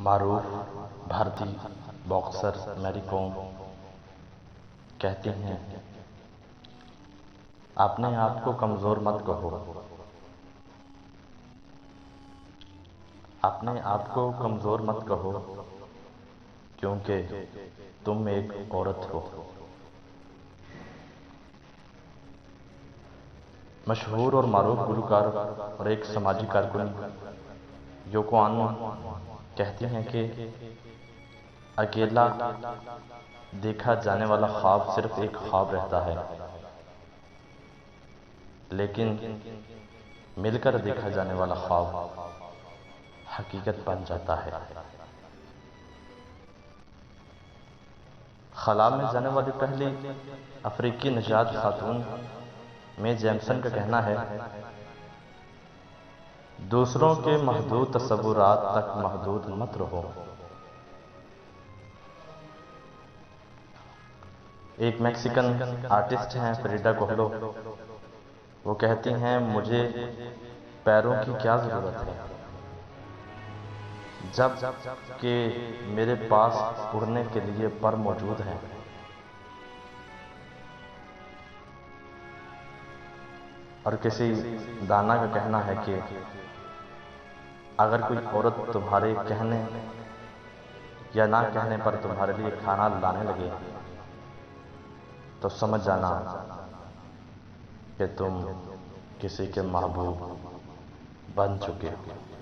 معروف بھارتی باکسر میری کوم کہتی ہیں، اپنے آپ کو کمزور مت کہو، اپنے آپ کو کمزور مت کہو، کیونکہ تم ایک عورت ہو۔ مشہور اور معروف گلوکار اور ایک سماجی کارکن یوکو انو کہتی ہیں کہ اکیلا دیکھا جانے والا خواب صرف ایک خواب رہتا ہے، لیکن مل کر دیکھا جانے والا خواب حقیقت بن جاتا ہے۔ خلا میں جانے والی پہلی افریقی نژاد خاتون مے جیمسن کا کہنا ہے، دوسروں کے محدود تصورات تک محدود مت رہو۔ ایک میکسیکن آرٹسٹ ہیں فریڈا کوہلو، وہ کہتی ہیں، مجھے پیروں کی کیا ضرورت ہے جب کہ میرے پاس اڑنے کے لیے پر موجود ہیں۔ اور کسی دانا کا کہنا ہے کہ اگر کوئی عورت تمہارے کہنے یا نہ کہنے پر تمہارے لیے کھانا لانے لگے تو سمجھ جانا کہ تم کسی کے محبوب بن چکے ہو۔